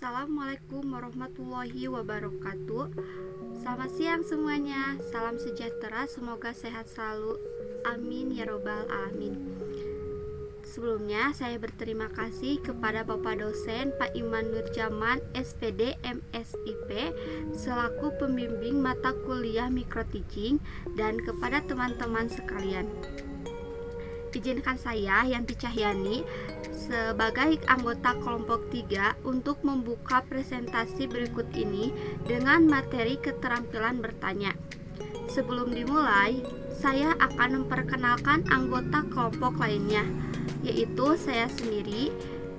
Assalamualaikum warahmatullahi wabarakatuh. Selamat siang semuanya. Salam sejahtera, semoga sehat selalu. Amin ya robbal alamin. Sebelumnya saya berterima kasih kepada Bapak dosen Pak Iman Nurjaman SPD MSIP selaku pembimbing mata kuliah microteaching dan kepada teman-teman sekalian. Izinkan saya, Yanti Cahyani, sebagai anggota kelompok 3 untuk membuka presentasi berikut ini dengan materi keterampilan bertanya. Sebelum dimulai, saya akan memperkenalkan anggota kelompok lainnya, yaitu saya sendiri,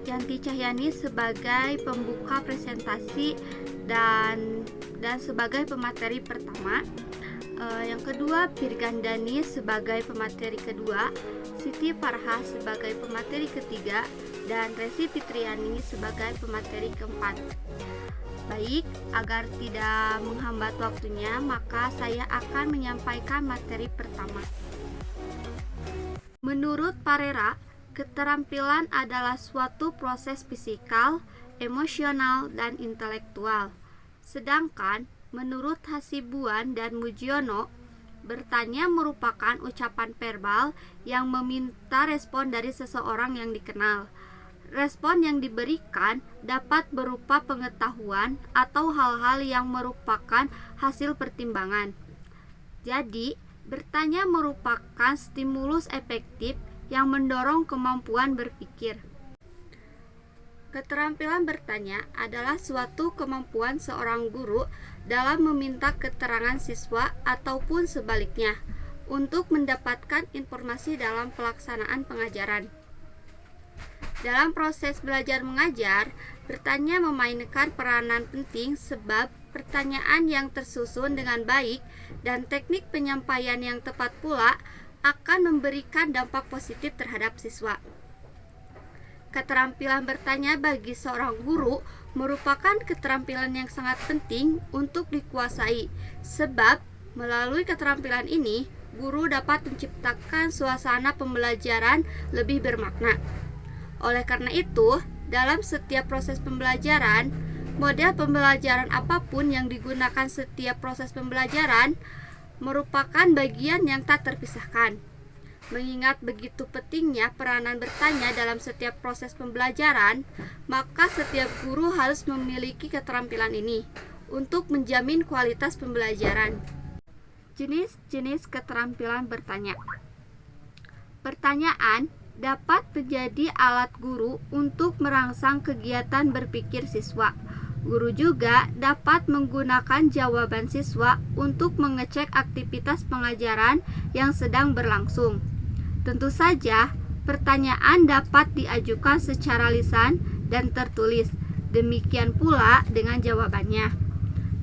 Yanti Cahyani, sebagai pembuka presentasi dan sebagai pemateri pertama. Yang kedua, Pirgandani sebagai pemateri kedua, Siti Farha sebagai pemateri ketiga, dan Resi Fitriani sebagai pemateri keempat. Baik, agar tidak menghambat waktunya, maka saya akan menyampaikan materi pertama. Menurut Parera, keterampilan adalah suatu proses fisikal, emosional, dan intelektual. Sedangkan menurut Hasibuan dan Mujiono, bertanya merupakan ucapan verbal yang meminta respon dari seseorang yang dikenal. Respon yang diberikan dapat berupa pengetahuan atau hal-hal yang merupakan hasil pertimbangan. Jadi, bertanya merupakan stimulus efektif yang mendorong kemampuan berpikir. Keterampilan bertanya adalah suatu kemampuan seorang guru dalam meminta keterangan siswa ataupun sebaliknya untuk mendapatkan informasi dalam pelaksanaan pengajaran. Dalam proses belajar mengajar, bertanya memainkan peranan penting sebab pertanyaan yang tersusun dengan baik dan teknik penyampaian yang tepat pula akan memberikan dampak positif terhadap siswa. Keterampilan bertanya bagi seorang guru merupakan keterampilan yang sangat penting untuk dikuasai, sebab melalui keterampilan ini, guru dapat menciptakan suasana pembelajaran lebih bermakna. Oleh karena itu, dalam setiap proses pembelajaran, model pembelajaran apapun yang digunakan setiap proses pembelajaran merupakan bagian yang tak terpisahkan. Mengingat begitu pentingnya peranan bertanya dalam setiap proses pembelajaran, maka setiap guru harus memiliki keterampilan ini untuk menjamin kualitas pembelajaran. Jenis-jenis keterampilan bertanya. Pertanyaan dapat menjadi alat guru untuk merangsang kegiatan berpikir siswa. Guru juga dapat menggunakan jawaban siswa untuk mengecek aktivitas pengajaran yang sedang berlangsung. Tentu saja, pertanyaan dapat diajukan secara lisan dan tertulis. Demikian pula dengan jawabannya.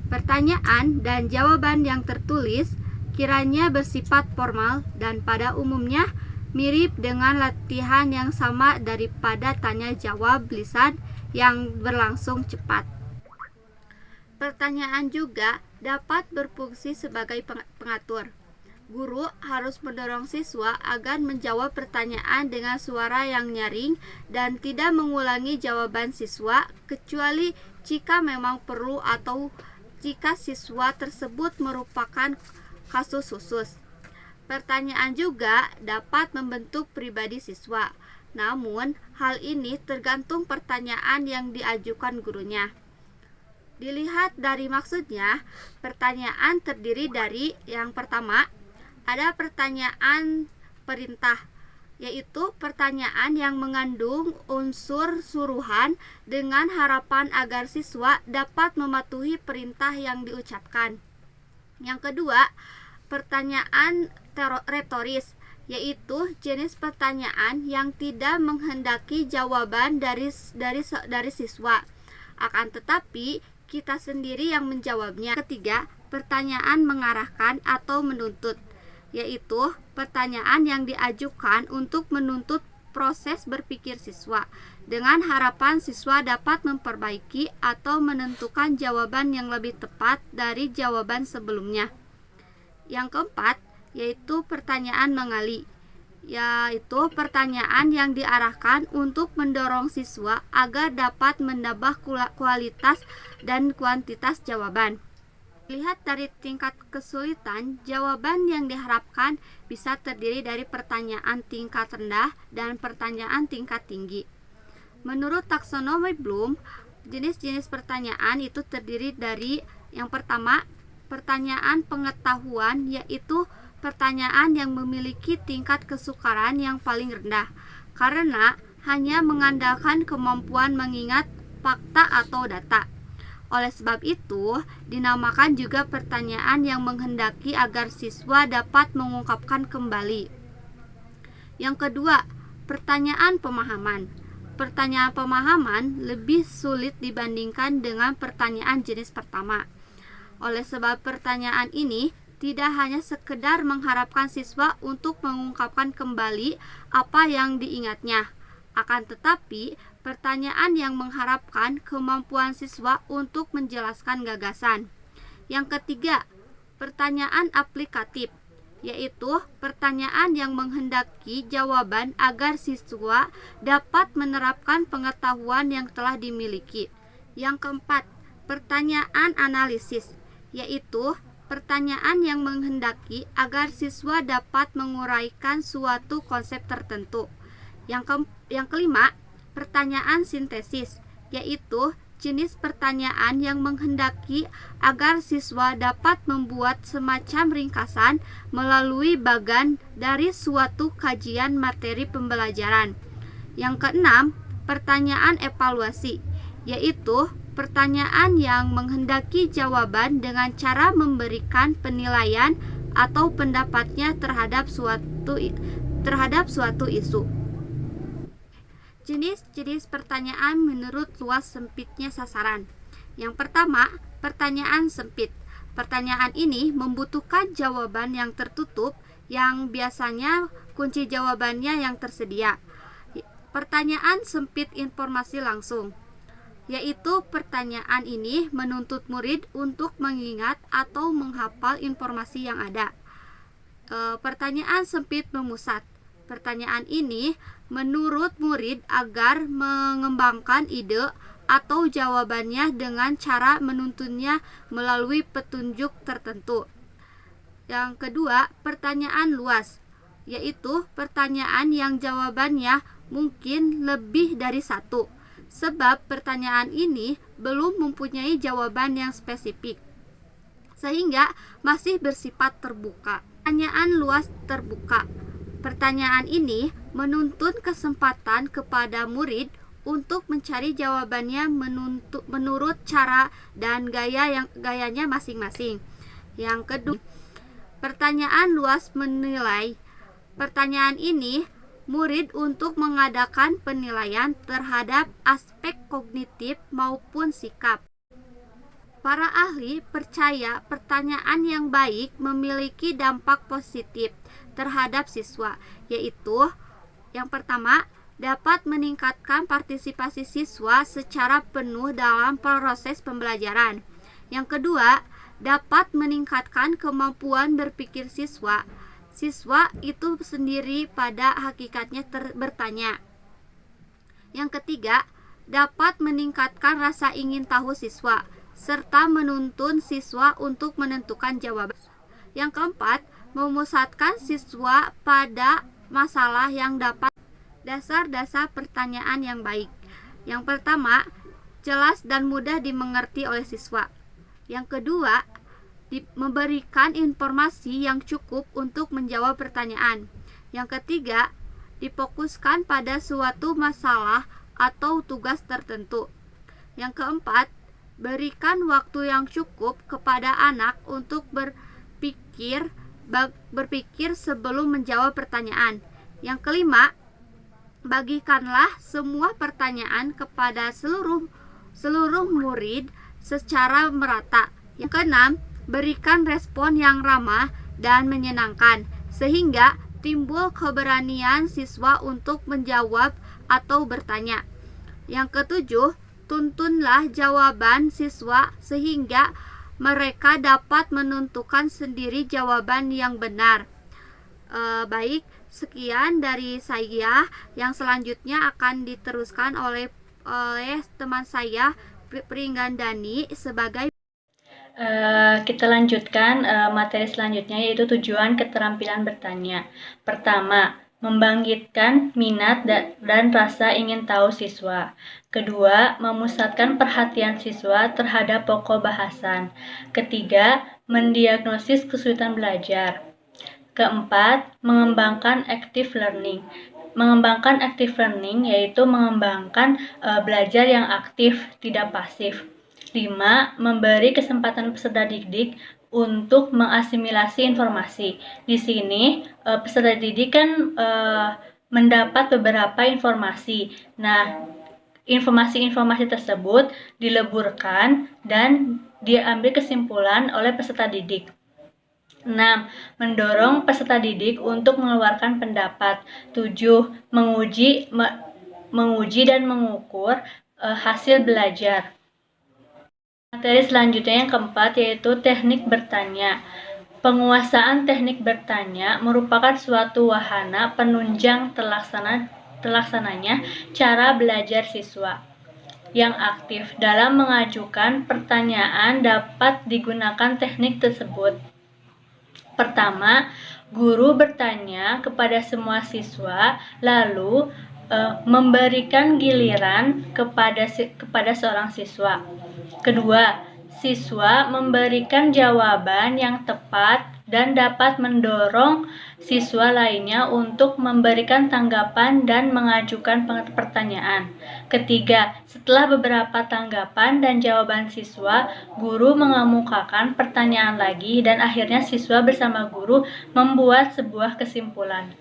Pertanyaan dan jawaban yang tertulis kiranya bersifat formal dan pada umumnya mirip dengan latihan yang sama daripada tanya jawab lisan yang berlangsung cepat. Pertanyaan juga dapat berfungsi sebagai pengatur. Guru harus mendorong siswa agar menjawab pertanyaan dengan suara yang nyaring dan tidak mengulangi jawaban siswa kecuali jika memang perlu atau jika siswa tersebut merupakan kasus khusus. Pertanyaan juga dapat membentuk pribadi siswa. Namun, hal ini tergantung pertanyaan yang diajukan gurunya. Dilihat dari maksudnya, pertanyaan terdiri dari yang pertama, ada pertanyaan perintah, yaitu pertanyaan yang mengandung unsur suruhan dengan harapan agar siswa dapat mematuhi perintah yang diucapkan. Yang kedua, pertanyaan retoris, yaitu jenis pertanyaan yang tidak menghendaki jawaban dari siswa, akan tetapi kita sendiri yang menjawabnya. Ketiga, pertanyaan mengarahkan atau menuntut, yaitu pertanyaan yang diajukan untuk menuntut proses berpikir siswa dengan harapan siswa dapat memperbaiki atau menentukan jawaban yang lebih tepat dari jawaban sebelumnya. Yang keempat, yaitu pertanyaan mengali, yaitu pertanyaan yang diarahkan untuk mendorong siswa agar dapat menambah kualitas dan kuantitas jawaban. Lihat dari tingkat kesulitan, jawaban yang diharapkan bisa terdiri dari pertanyaan tingkat rendah dan pertanyaan tingkat tinggi. Menurut taksonomi Bloom, jenis-jenis pertanyaan itu terdiri dari yang pertama, pertanyaan pengetahuan, yaitu pertanyaan yang memiliki tingkat kesukaran yang paling rendah karena hanya mengandalkan kemampuan mengingat fakta atau data. Oleh sebab itu, dinamakan juga pertanyaan yang menghendaki agar siswa dapat mengungkapkan kembali. Yang kedua, pertanyaan pemahaman. Pertanyaan pemahaman lebih sulit dibandingkan dengan pertanyaan jenis pertama. Oleh sebab pertanyaan ini tidak hanya sekedar mengharapkan siswa untuk mengungkapkan kembali apa yang diingatnya, akan tetapi pertanyaan yang mengharapkan kemampuan siswa untuk menjelaskan gagasan. Yang ketiga, pertanyaan aplikatif, yaitu pertanyaan yang menghendaki jawaban agar siswa dapat menerapkan pengetahuan yang telah dimiliki. Yang keempat, pertanyaan analisis, yaitu pertanyaan yang menghendaki agar siswa dapat menguraikan suatu konsep tertentu. Yang kelima, pertanyaan sintesis, yaitu jenis pertanyaan yang menghendaki agar siswa dapat membuat semacam ringkasan melalui bagan dari suatu kajian materi pembelajaran. Yang keenam, pertanyaan evaluasi, yaitu pertanyaan yang menghendaki jawaban dengan cara memberikan penilaian atau pendapatnya terhadap suatu isu. Jenis-jenis pertanyaan menurut luas sempitnya sasaran. Yang pertama, pertanyaan sempit. Pertanyaan ini membutuhkan jawaban yang tertutup yang biasanya kunci jawabannya yang tersedia. Pertanyaan sempit informasi langsung, yaitu pertanyaan ini menuntut murid untuk mengingat atau menghafal informasi yang ada. Pertanyaan sempit memusat. Pertanyaan ini menurut murid agar mengembangkan ide atau jawabannya dengan cara menuntunnya melalui petunjuk tertentu. Yang kedua, pertanyaan luas, yaitu pertanyaan yang jawabannya mungkin lebih dari satu, sebab pertanyaan ini belum mempunyai jawaban yang spesifik, sehingga masih bersifat terbuka. Pertanyaan luas terbuka. Pertanyaan ini menuntut kesempatan kepada murid untuk mencari jawabannya menurut cara dan gayanya masing-masing. Yang kedua, pertanyaan luas menilai. Pertanyaan ini murid untuk mengadakan penilaian terhadap aspek kognitif maupun sikap. Para ahli percaya pertanyaan yang baik memiliki dampak positif terhadap siswa, yaitu yang pertama, dapat meningkatkan partisipasi siswa secara penuh dalam proses pembelajaran. Yang kedua, dapat meningkatkan kemampuan berpikir siswa. Siswa itu sendiri pada hakikatnya bertanya. Yang ketiga, dapat meningkatkan rasa ingin tahu siswa, serta menuntun siswa untuk menentukan jawaban. Yang keempat, memusatkan siswa pada masalah yang dapat. Dasar-dasar pertanyaan yang baik. Yang pertama, jelas dan mudah dimengerti oleh siswa. Yang kedua, memberikan informasi yang cukup untuk menjawab pertanyaan. Yang ketiga, difokuskan pada suatu masalah atau tugas tertentu. Yang keempat, berikan waktu yang cukup kepada anak untuk berpikir sebelum menjawab pertanyaan. Yang kelima, bagikanlah semua pertanyaan kepada seluruh murid secara merata. Yang keenam, berikan respon yang ramah dan menyenangkan sehingga timbul keberanian siswa untuk menjawab atau bertanya. Yang ketujuh, tuntunlah jawaban siswa sehingga mereka dapat menentukan sendiri jawaban yang benar. Baik, Sekian dari saya, yang selanjutnya akan diteruskan oleh teman saya Pringgandani sebagai Kita lanjutkan materi selanjutnya, yaitu tujuan keterampilan bertanya. Pertama, membangkitkan minat dan rasa ingin tahu siswa. Kedua, memusatkan perhatian siswa terhadap pokok bahasan. Ketiga, mendiagnosis kesulitan belajar. Keempat, mengembangkan active learning. Mengembangkan active learning yaitu mengembangkan belajar yang aktif, tidak pasif. 5. Memberi kesempatan peserta didik untuk mengasimilasi informasi. Di sini peserta didik kan mendapat beberapa informasi. Nah, informasi-informasi tersebut dileburkan dan diambil kesimpulan oleh peserta didik. 6. Mendorong peserta didik untuk mengeluarkan pendapat. 7. Menguji dan mengukur hasil belajar. Materi selanjutnya yang keempat yaitu teknik bertanya. Penguasaan teknik bertanya merupakan suatu wahana penunjang terlaksananya cara belajar siswa yang aktif. Dalam mengajukan pertanyaan dapat digunakan teknik tersebut. Pertama, guru bertanya kepada semua siswa, lalu memberikan giliran kepada seorang siswa. Kedua, siswa memberikan jawaban yang tepat dan dapat mendorong siswa lainnya untuk memberikan tanggapan dan mengajukan pertanyaan. Ketiga, setelah beberapa tanggapan dan jawaban siswa, guru mengemukakan pertanyaan lagi dan akhirnya siswa bersama guru membuat sebuah kesimpulan.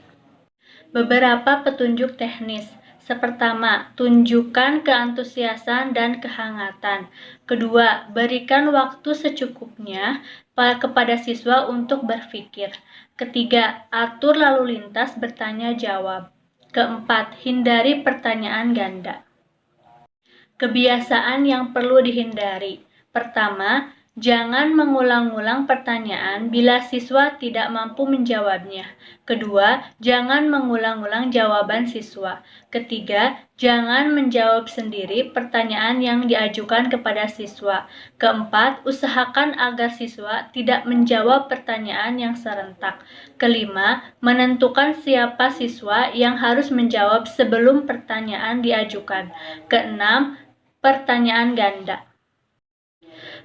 Beberapa petunjuk teknis. Pertama, tunjukkan keantusiasan dan kehangatan. Kedua, berikan waktu secukupnya kepada siswa untuk berpikir. Ketiga, atur lalu lintas bertanya jawab. Keempat, hindari pertanyaan ganda. Kebiasaan yang perlu dihindari. Pertama, jangan mengulang-ulang pertanyaan bila siswa tidak mampu menjawabnya. Kedua, jangan mengulang-ulang jawaban siswa. Ketiga, jangan menjawab sendiri pertanyaan yang diajukan kepada siswa. Keempat, usahakan agar siswa tidak menjawab pertanyaan yang serentak. Kelima, menentukan siapa siswa yang harus menjawab sebelum pertanyaan diajukan. Keenam, pertanyaan ganda.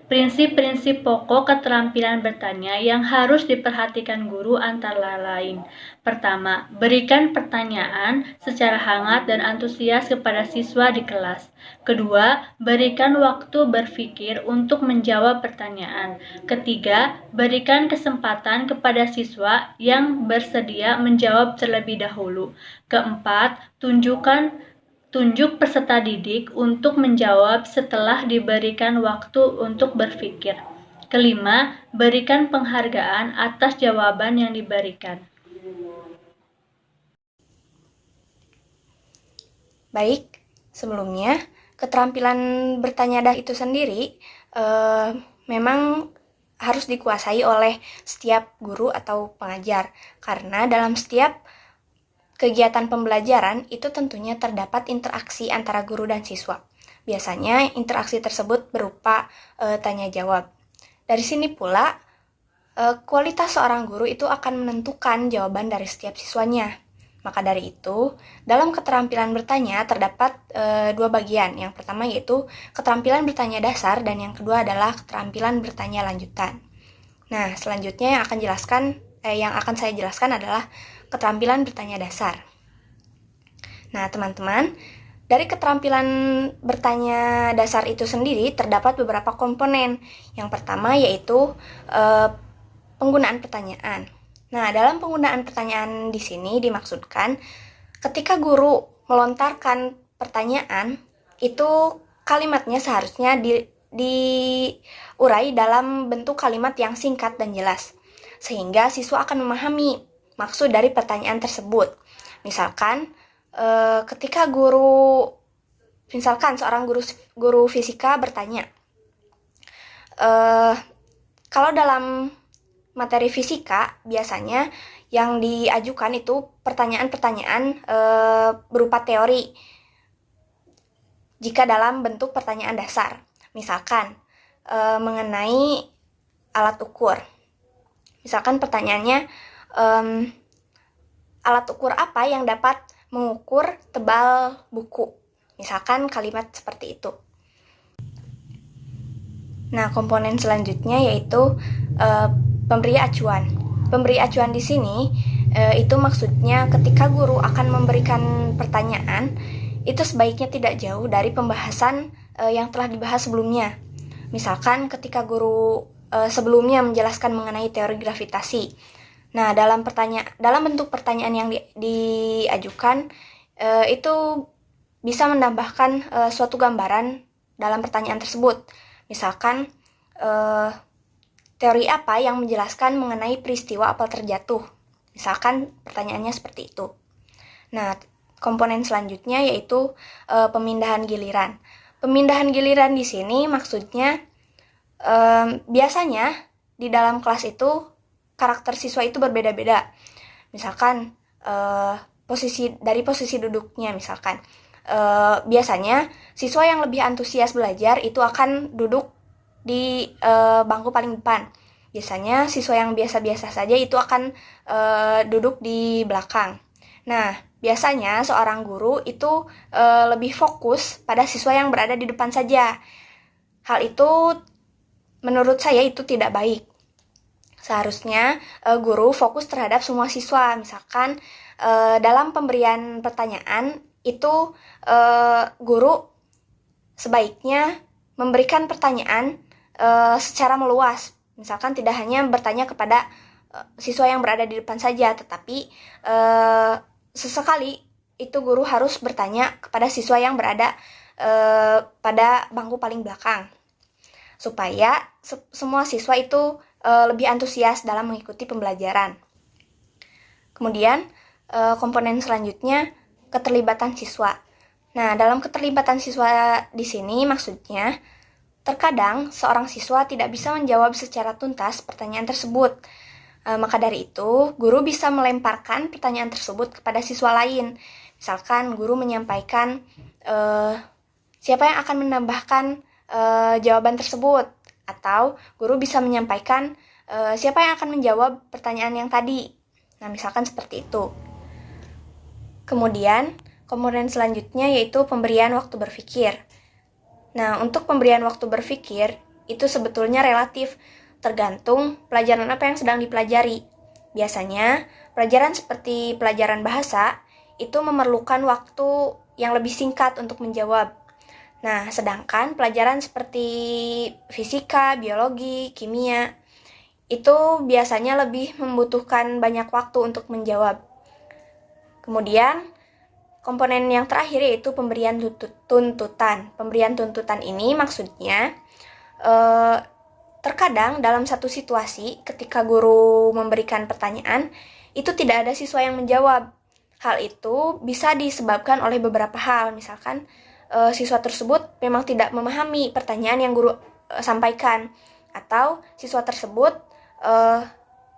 Prinsip-prinsip pokok keterampilan bertanya yang harus diperhatikan guru antara lain. Pertama, berikan pertanyaan secara hangat dan antusias kepada siswa di kelas. Kedua, berikan waktu berpikir untuk menjawab pertanyaan. Ketiga, berikan kesempatan kepada siswa yang bersedia menjawab terlebih dahulu. Keempat, tunjuk peserta didik untuk menjawab setelah diberikan waktu untuk berpikir. Kelima, berikan penghargaan atas jawaban yang diberikan. Baik, sebelumnya keterampilan bertanya itu sendiri memang harus dikuasai oleh setiap guru atau pengajar, karena dalam setiap kegiatan pembelajaran itu tentunya terdapat interaksi antara guru dan siswa. Biasanya interaksi tersebut berupa tanya jawab. Dari sini pula kualitas seorang guru itu akan menentukan jawaban dari setiap siswanya. Maka dari itu, dalam keterampilan bertanya terdapat dua bagian. Yang pertama yaitu keterampilan bertanya dasar dan yang kedua adalah keterampilan bertanya lanjutan. Nah, selanjutnya yang akan saya jelaskan adalah keterampilan bertanya dasar. Nah, teman-teman, dari keterampilan bertanya dasar itu sendiri terdapat beberapa komponen. Yang pertama yaitu penggunaan pertanyaan. Nah, dalam penggunaan pertanyaan di sini dimaksudkan ketika guru melontarkan pertanyaan, itu kalimatnya seharusnya diurai dalam bentuk kalimat yang singkat dan jelas, sehingga siswa akan memahami maksud dari pertanyaan tersebut. Misalkan ketika seorang guru fisika bertanya, kalau dalam materi fisika biasanya yang diajukan itu pertanyaan-pertanyaan berupa teori jika dalam bentuk pertanyaan dasar. Misalkan mengenai alat ukur. Misalkan pertanyaannya, alat ukur apa yang dapat mengukur tebal buku? Misalkan kalimat seperti itu. Nah, komponen selanjutnya yaitu pemberi acuan. Pemberi acuan di sini itu maksudnya ketika guru akan memberikan pertanyaan, itu sebaiknya tidak jauh dari pembahasan yang telah dibahas sebelumnya. Misalkan ketika guru sebelumnya menjelaskan mengenai teori gravitasi. Nah, dalam bentuk pertanyaan yang diajukan itu bisa menambahkan suatu gambaran dalam pertanyaan tersebut. Misalkan teori apa yang menjelaskan mengenai peristiwa apel terjatuh. Misalkan pertanyaannya seperti itu. Nah, komponen selanjutnya yaitu pemindahan giliran. Pemindahan giliran di sini maksudnya biasanya di dalam kelas itu karakter siswa itu berbeda-beda. Misalkan dari posisi duduknya misalkan. Biasanya siswa yang lebih antusias belajar itu akan duduk di bangku paling depan. Biasanya siswa yang biasa-biasa saja itu akan duduk di belakang. Nah, biasanya seorang guru itu lebih fokus pada siswa yang berada di depan saja. Hal itu menurut saya itu tidak baik. Seharusnya guru fokus terhadap semua siswa. Misalkan dalam pemberian pertanyaan itu guru sebaiknya memberikan pertanyaan secara meluas. Misalkan tidak hanya bertanya kepada siswa yang berada di depan saja, tetapi sesekali itu guru harus bertanya kepada siswa yang berada pada bangku paling belakang, supaya semua siswa itu lebih antusias dalam mengikuti pembelajaran. Kemudian komponen selanjutnya keterlibatan siswa. Nah, dalam keterlibatan siswa di sini maksudnya terkadang seorang siswa tidak bisa menjawab secara tuntas pertanyaan tersebut. Maka dari itu, guru bisa melemparkan pertanyaan tersebut kepada siswa lain. Misalkan guru menyampaikan siapa yang akan menambahkan jawaban tersebut, atau guru bisa menyampaikan siapa yang akan menjawab pertanyaan yang tadi. Nah, misalkan seperti itu. Kemudian, komponen selanjutnya yaitu pemberian waktu berpikir. Nah, untuk pemberian waktu berpikir itu sebetulnya relatif, tergantung pelajaran apa yang sedang dipelajari. Biasanya, pelajaran seperti pelajaran bahasa itu memerlukan waktu yang lebih singkat untuk menjawab. Nah, sedangkan pelajaran seperti fisika, biologi, kimia itu biasanya lebih membutuhkan banyak waktu untuk menjawab. Kemudian, komponen yang terakhir yaitu pemberian tuntutan. Pemberian tuntutan ini maksudnya terkadang dalam satu situasi ketika guru memberikan pertanyaan, itu tidak ada siswa yang menjawab. Hal itu bisa disebabkan oleh beberapa hal. Misalkan siswa tersebut memang tidak memahami pertanyaan yang guru sampaikan, atau siswa tersebut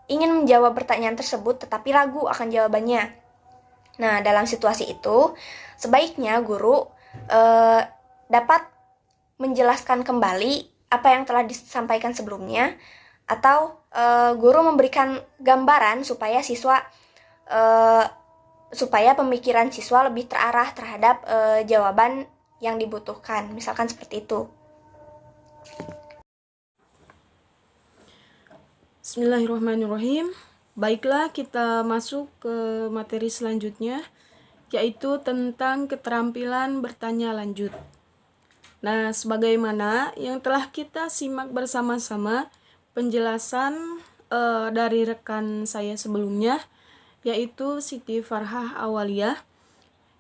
ingin menjawab pertanyaan tersebut tetapi ragu akan jawabannya. Nah, dalam situasi itu sebaiknya guru dapat menjelaskan kembali apa yang telah disampaikan sebelumnya, atau guru memberikan gambaran supaya pemikiran siswa lebih terarah terhadap jawaban yang dibutuhkan. Misalkan seperti itu. Bismillahirrahmanirrahim. Baiklah, kita masuk ke materi selanjutnya, yaitu tentang keterampilan bertanya lanjut. Nah, sebagaimana yang telah kita simak bersama-sama penjelasan dari rekan saya sebelumnya, yaitu Siti Farhah Awaliyah,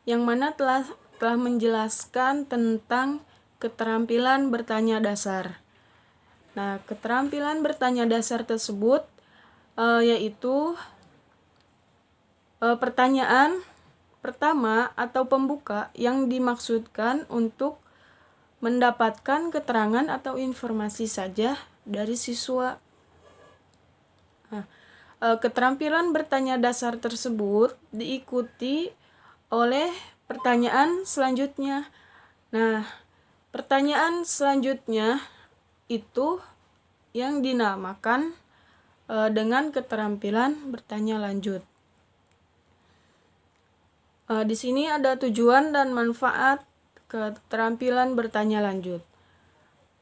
yang mana telah menjelaskan tentang keterampilan bertanya dasar. Nah, keterampilan bertanya dasar tersebut yaitu pertanyaan pertama atau pembuka yang dimaksudkan untuk mendapatkan keterangan atau informasi saja dari siswa. Nah, keterampilan bertanya dasar tersebut diikuti oleh pertanyaan selanjutnya. Nah, pertanyaan selanjutnya itu yang dinamakan dengan keterampilan bertanya lanjut. Di sini ada tujuan dan manfaat keterampilan bertanya lanjut.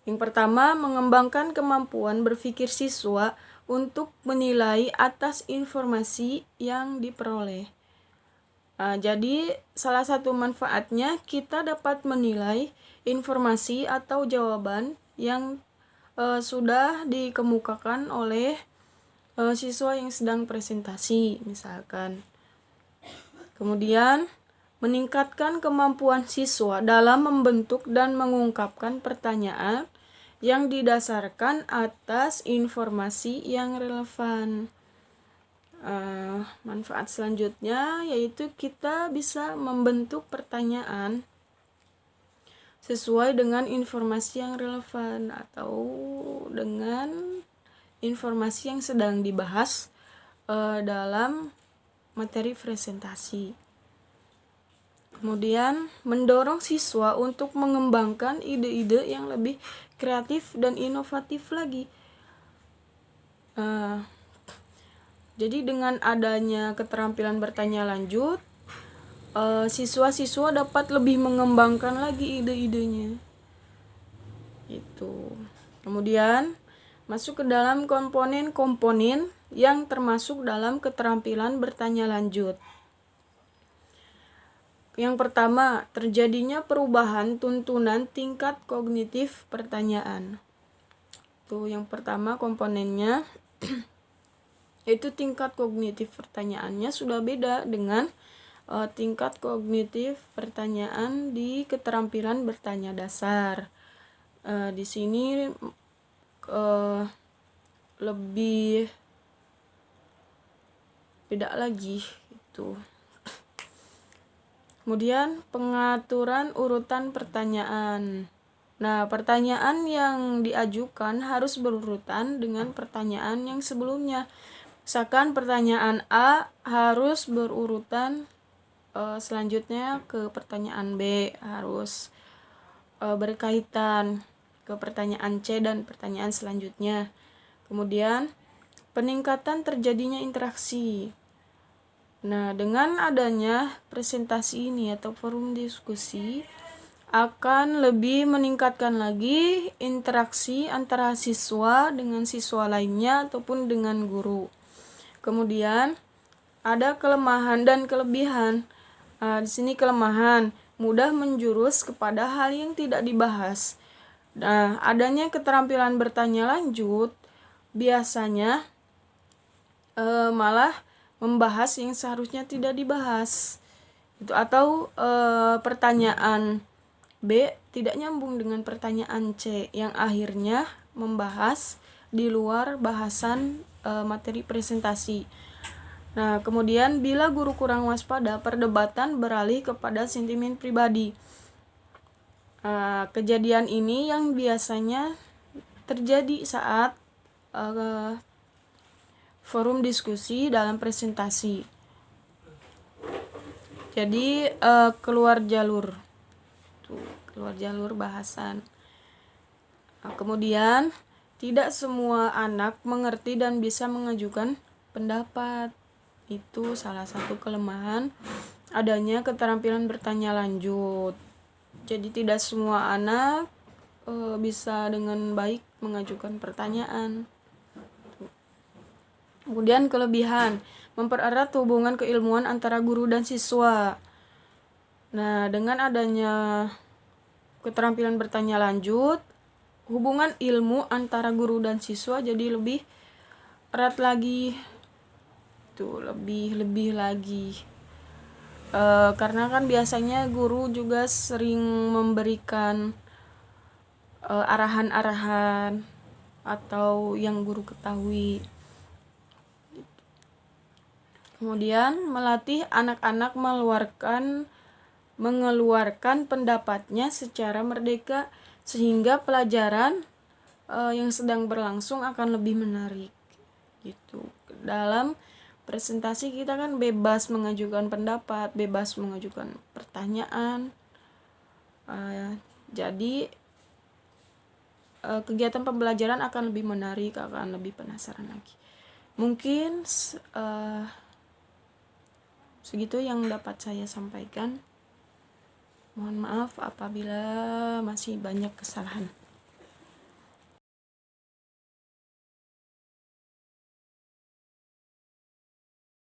Yang pertama, mengembangkan kemampuan berpikir siswa untuk menilai atas informasi yang diperoleh. Jadi, salah satu manfaatnya kita dapat menilai informasi atau jawaban yang sudah dikemukakan oleh siswa yang sedang presentasi, misalkan. Kemudian, meningkatkan kemampuan siswa dalam membentuk dan mengungkapkan pertanyaan yang didasarkan atas informasi yang relevan. Manfaat selanjutnya yaitu kita bisa membentuk pertanyaan sesuai dengan informasi yang relevan atau dengan informasi yang sedang dibahas dalam materi presentasi. Kemudian, mendorong siswa untuk mengembangkan ide-ide yang lebih kreatif dan inovatif lagi. Jadi dengan adanya keterampilan bertanya lanjut, siswa-siswa dapat lebih mengembangkan lagi ide-idenya. Itu. Kemudian masuk ke dalam komponen-komponen yang termasuk dalam keterampilan bertanya lanjut. Yang pertama, terjadinya perubahan tuntunan tingkat kognitif pertanyaan. Itu yang pertama komponennya itu tingkat kognitif pertanyaannya sudah beda dengan tingkat kognitif pertanyaan di keterampilan bertanya dasar. Di sini lebih beda lagi gitu. Kemudian pengaturan urutan pertanyaan. Nah, pertanyaan yang diajukan harus berurutan dengan pertanyaan yang sebelumnya. Misalkan pertanyaan A harus berurutan selanjutnya ke pertanyaan B, harus berkaitan ke pertanyaan C dan pertanyaan selanjutnya. Kemudian peningkatan terjadinya interaksi. Nah, dengan adanya presentasi ini atau forum diskusi akan lebih meningkatkan lagi interaksi antara siswa dengan siswa lainnya ataupun dengan guru. Kemudian ada kelemahan dan kelebihan. Di sini kelemahan mudah menjurus kepada hal yang tidak dibahas. Nah, adanya keterampilan bertanya lanjut biasanya malah membahas yang seharusnya tidak dibahas. Itu atau pertanyaan B tidak nyambung dengan pertanyaan C yang akhirnya membahas di luar bahasan materi presentasi. Nah, kemudian bila guru kurang waspada, perdebatan beralih kepada sentimen pribadi. Kejadian ini yang biasanya terjadi saat forum diskusi dalam presentasi. Jadi keluar jalur bahasan. Kemudian tidak semua anak mengerti dan bisa mengajukan pendapat. Itu salah satu kelemahan adanya keterampilan bertanya lanjut. Jadi tidak semua anak bisa dengan baik mengajukan pertanyaan. Kemudian kelebihan, mempererat hubungan keilmuan antara guru dan siswa. Nah, dengan adanya keterampilan bertanya lanjut, hubungan ilmu antara guru dan siswa jadi lebih erat lagi. Tuh, lebih lagi. Karena kan biasanya guru juga sering memberikan arahan-arahan atau yang guru ketahui. Kemudian melatih anak-anak mengeluarkan pendapatnya secara merdeka sehingga pelajaran yang sedang berlangsung akan lebih menarik gitu. dalam presentasi kita kan bebas mengajukan pendapat, bebas mengajukan pertanyaan. Jadi kegiatan pembelajaran akan lebih menarik, akan lebih penasaran lagi. Mungkin segitu yang dapat saya sampaikan. Mohon maaf apabila masih banyak kesalahan.